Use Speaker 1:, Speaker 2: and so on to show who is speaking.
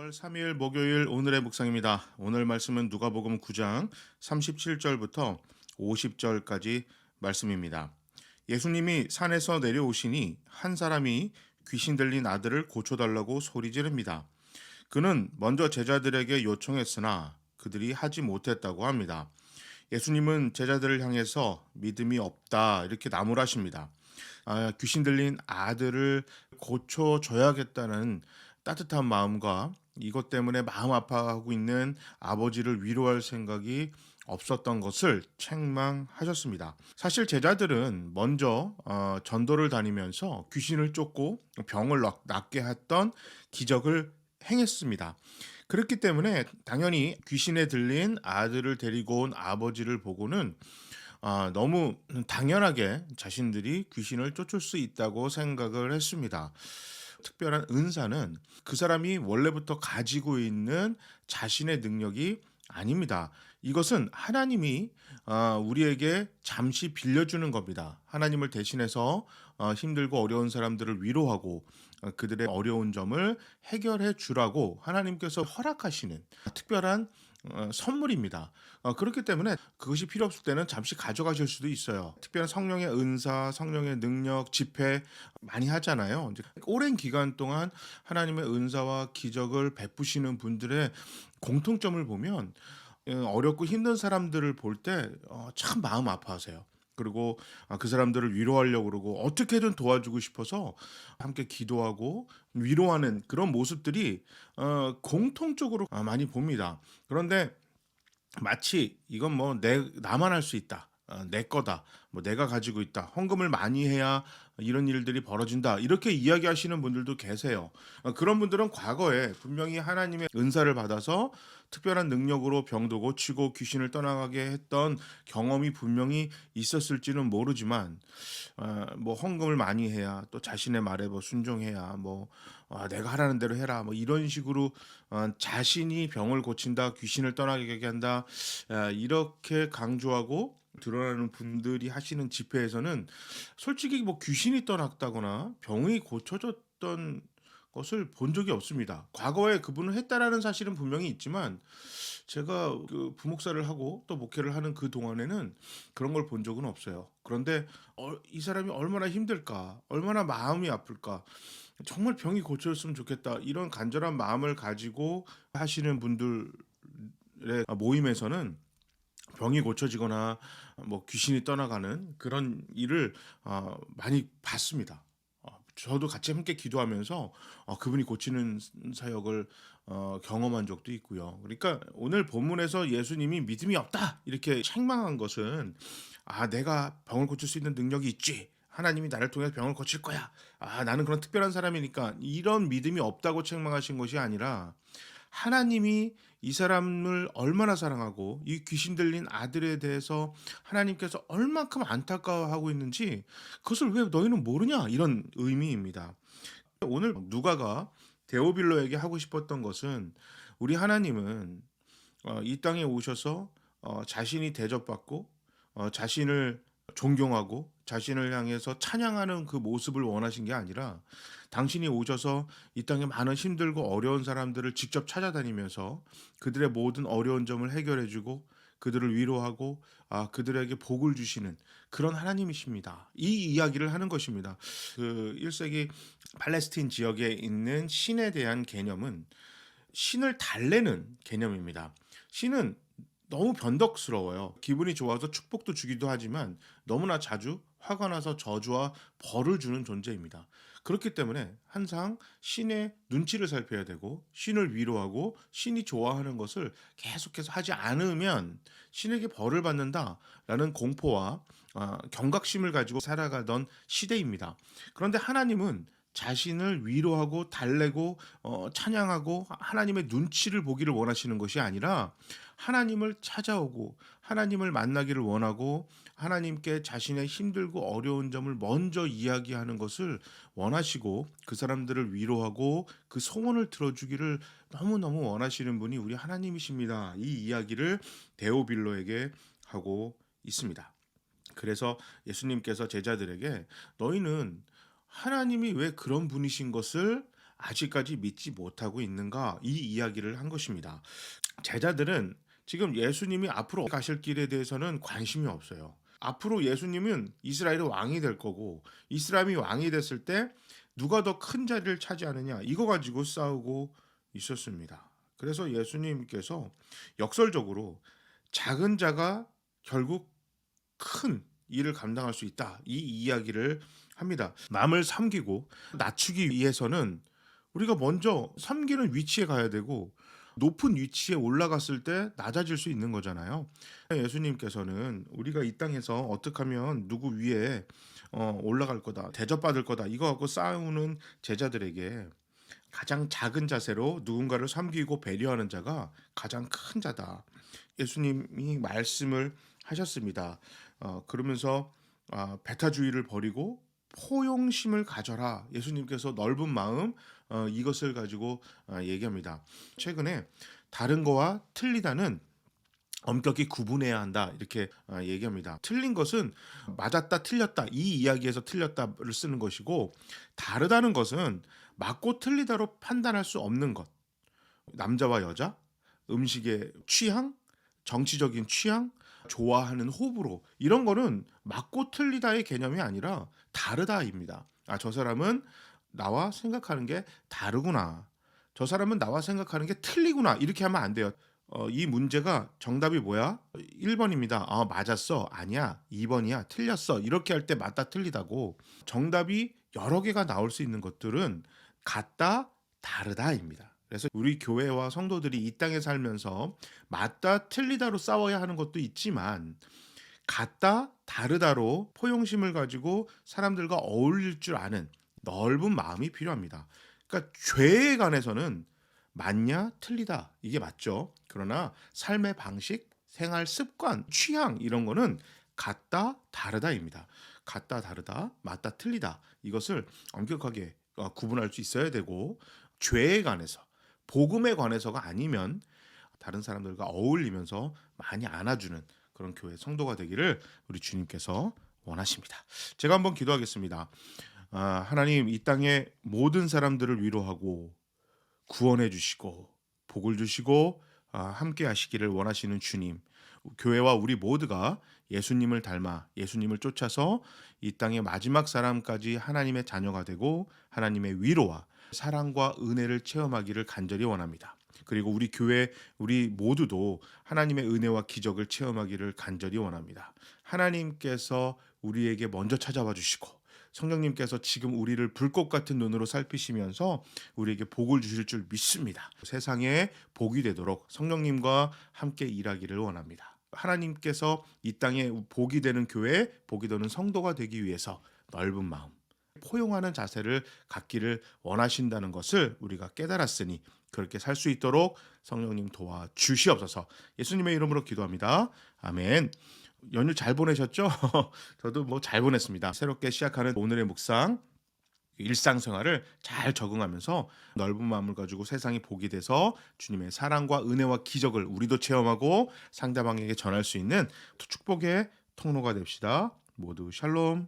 Speaker 1: 4월 3일 목요일 오늘의 묵상입니다. 오늘 말씀은 누가복음 9장 37절부터 50절까지 말씀입니다. 예수님이 산에서 내려오시니 한 사람이 귀신 들린 아들을 고쳐달라고 소리 지릅니다. 그는 먼저 제자들에게 요청했으나 그들이 하지 못했다고 합니다. 예수님은 제자들을 향해서 믿음이 없다 이렇게 나무라십니다. 귀신 들린 아들을 고쳐줘야겠다는 따뜻한 마음과 이것 때문에 마음 아파하고 있는 아버지를 위로할 생각이 없었던 것을 책망하셨습니다. 사실 제자들은 먼저 전도를 다니면서 귀신을 쫓고 병을 낫게 했던 기적을 행했습니다. 그렇기 때문에 당연히 귀신에 들린 아들을 데리고 온 아버지를 보고는 너무 당연하게 자신들이 귀신을 쫓을 수 있다고 생각을 했습니다. 특별한 은사는 그 사람이 원래부터 가지고 있는 자신의 능력이 아닙니다. 이것은 하나님이 우리에게 잠시 빌려주는 겁니다. 하나님을 대신해서 힘들고 어려운 사람들을 위로하고 그들의 어려운 점을 해결해 주라고 하나님께서 허락하시는 특별한 선물입니다. 그렇기 때문에 그것이 필요 없을 때는 잠시 가져가실 수도 있어요. 특별한 성령의 은사, 성령의 능력, 집회 많이 하잖아요. 이제 오랜 기간 동안 하나님의 은사와 기적을 베푸시는 분들의 공통점을 보면 어렵고 힘든 사람들을 볼 때 참 마음 아파하세요. 그리고 그 사람들을 위로하려고 그러고 어떻게든 도와주고 싶어서 함께 기도하고 위로하는 그런 모습들이 공통적으로 많이 봅니다. 그런데 마치 이건 뭐 내 나만 할 수 있다. 내 거다. 뭐 내가 가지고 있다. 헌금을 많이 해야 이런 일들이 벌어진다. 이렇게 이야기하시는 분들도 계세요. 그런 분들은 과거에 분명히 하나님의 은사를 받아서 특별한 능력으로 병도 고치고 귀신을 떠나가게 했던 경험이 분명히 있었을지는 모르지만 뭐 헌금을 많이 해야 또 자신의 말에 뭐 순종해야 뭐 내가 하라는 대로 해라 뭐 이런 식으로 자신이 병을 고친다 귀신을 떠나게 한다 이렇게 강조하고 드러나는 분들이 하시는 집회에서는 솔직히 뭐 귀신이 떠났다거나 병이 고쳐졌던 것을 본 적이 없습니다. 과거에 그분은 했다라는 사실은 분명히 있지만 제가 그 부목사를 하고 또 목회를 하는 그 동안에는 그런 걸 본 적은 없어요. 그런데 이 사람이 얼마나 힘들까, 얼마나 마음이 아플까, 정말 병이 고쳐졌으면 좋겠다 이런 간절한 마음을 가지고 하시는 분들의 모임에서는 병이 고쳐지거나 뭐 귀신이 떠나가는 그런 일을 많이 봤습니다. 저도 같이 함께 기도하면서 그분이 고치는 사역을 경험한 적도 있고요. 그러니까 오늘 본문에서 예수님이 믿음이 없다 이렇게 책망한 것은 내가 병을 고칠 수 있는 능력이 있지. 하나님이 나를 통해서 병을 고칠 거야. 나는 그런 특별한 사람이니까 이런 믿음이 없다고 책망하신 것이 아니라 하나님이 이 사람을 얼마나 사랑하고 이 귀신 들린 아들에 대해서 하나님께서 얼만큼 안타까워하고 있는지 그것을 왜 너희는 모르냐 이런 의미입니다. 오늘 누가가 데오빌로에게 하고 싶었던 것은 우리 하나님은 이 땅에 오셔서 자신이 대접받고 자신을 존경하고 자신을 향해서 찬양하는 그 모습을 원하신 게 아니라 당신이 오셔서 이 땅에 많은 힘들고 어려운 사람들을 직접 찾아다니면서 그들의 모든 어려운 점을 해결해 주고 그들을 위로하고 그들에게 복을 주시는 그런 하나님이십니다. 이 이야기를 하는 것입니다. 그 1세기 팔레스틴 지역에 있는 신에 대한 개념은 신을 달래는 개념입니다. 신은 너무 변덕스러워요. 기분이 좋아서 축복도 주기도 하지만 너무나 자주 화가 나서 저주와 벌을 주는 존재입니다. 그렇기 때문에 항상 신의 눈치를 살펴야 되고 신을 위로하고 신이 좋아하는 것을 계속해서 하지 않으면 신에게 벌을 받는다라는 공포와 경각심을 가지고 살아가던 시대입니다. 그런데 하나님은 자신을 위로하고 달래고 찬양하고 하나님의 눈치를 보기를 원하시는 것이 아니라 하나님을 찾아오고 하나님을 만나기를 원하고 하나님께 자신의 힘들고 어려운 점을 먼저 이야기하는 것을 원하시고 그 사람들을 위로하고 그 소원을 들어주기를 너무너무 원하시는 분이 우리 하나님이십니다. 이 이야기를 데오빌로에게 하고 있습니다. 그래서 예수님께서 제자들에게 너희는 하나님이 왜 그런 분이신 것을 아직까지 믿지 못하고 있는가? 이 이야기를 한 것입니다. 제자들은 지금 예수님이 앞으로 가실 길에 대해서는 관심이 없어요. 앞으로 예수님은 이스라엘의 왕이 될 거고 이스라엘이 왕이 됐을 때 누가 더 큰 자리를 차지하느냐 이거 가지고 싸우고 있었습니다. 그래서 예수님께서 역설적으로 작은 자가 결국 큰 일을 감당할 수 있다. 이 이야기를 합니다. 남을 섬기고 낮추기 위해서는 우리가 먼저 섬기는 위치에 가야 되고 높은 위치에 올라갔을 때 낮아질 수 있는 거잖아요. 예수님께서는 우리가 이 땅에서 어떻게 하면 누구 위에 올라갈 거다, 대접받을 거다 이거 갖고 싸우는 제자들에게 가장 작은 자세로 누군가를 섬기고 배려하는 자가 가장 큰 자다. 예수님이 말씀을 하셨습니다. 그러면서 배타주의를 버리고 포용심을 가져라. 예수님께서 넓은 마음 이것을 가지고 얘기합니다. 최근에 다른 거와 틀리다는 엄격히 구분해야 한다 이렇게 얘기합니다. 틀린 것은 맞았다 틀렸다 이 이야기에서 틀렸다를 쓰는 것이고 다르다는 것은 맞고 틀리다로 판단할 수 없는 것. 남자와 여자, 음식의 취향, 정치적인 취향, 좋아하는 호불호 이런 거는 맞고 틀리다의 개념이 아니라 다르다입니다. 저 사람은 나와 생각하는 게 다르구나. 저 사람은 나와 생각하는 게 틀리구나. 이렇게 하면 안 돼요. 이 문제가 정답이 뭐야? 1번입니다. 맞았어. 아니야. 2번이야. 틀렸어. 이렇게 할 때 맞다 틀리다고 정답이 여러 개가 나올 수 있는 것들은 같다 다르다입니다. 그래서 우리 교회와 성도들이 이 땅에 살면서 맞다 틀리다로 싸워야 하는 것도 있지만 같다 다르다로 포용심을 가지고 사람들과 어울릴 줄 아는 넓은 마음이 필요합니다. 그러니까 죄에 관해서는 맞냐 틀리다 이게 맞죠. 그러나 삶의 방식, 생활 습관, 취향 이런 거는 같다 다르다입니다. 같다 다르다, 맞다 틀리다 이것을 엄격하게 구분할 수 있어야 되고 죄에 관해서 복음에 관해서가 아니면 다른 사람들과 어울리면서 많이 안아주는 그런 교회 성도가 되기를 우리 주님께서 원하십니다. 제가 한번 기도하겠습니다. 하나님 이 땅의 모든 사람들을 위로하고 구원해 주시고 복을 주시고 함께 하시기를 원하시는 주님, 교회와 우리 모두가 예수님을 닮아 예수님을 쫓아서 이 땅의 마지막 사람까지 하나님의 자녀가 되고 하나님의 위로와 사랑과 은혜를 체험하기를 간절히 원합니다. 그리고 우리 교회 우리 모두도 하나님의 은혜와 기적을 체험하기를 간절히 원합니다. 하나님께서 우리에게 먼저 찾아와 주시고 성령님께서 지금 우리를 불꽃 같은 눈으로 살피시면서 우리에게 복을 주실 줄 믿습니다. 세상에 복이 되도록 성령님과 함께 일하기를 원합니다. 하나님께서 이 땅에 복이 되는 교회, 복이 되는 성도가 되기 위해서 넓은 마음, 포용하는 자세를 갖기를 원하신다는 것을 우리가 깨달았으니 그렇게 살 수 있도록 성령님 도와주시옵소서. 예수님의 이름으로 기도합니다. 아멘. 연휴 잘 보내셨죠? 저도 뭐 잘 보냈습니다. 새롭게 시작하는 오늘의 묵상, 일상생활을 잘 적응하면서 넓은 마음을 가지고 세상이 복이 돼서 주님의 사랑과 은혜와 기적을 우리도 체험하고 상대방에게 전할 수 있는 축복의 통로가 됩시다. 모두 샬롬.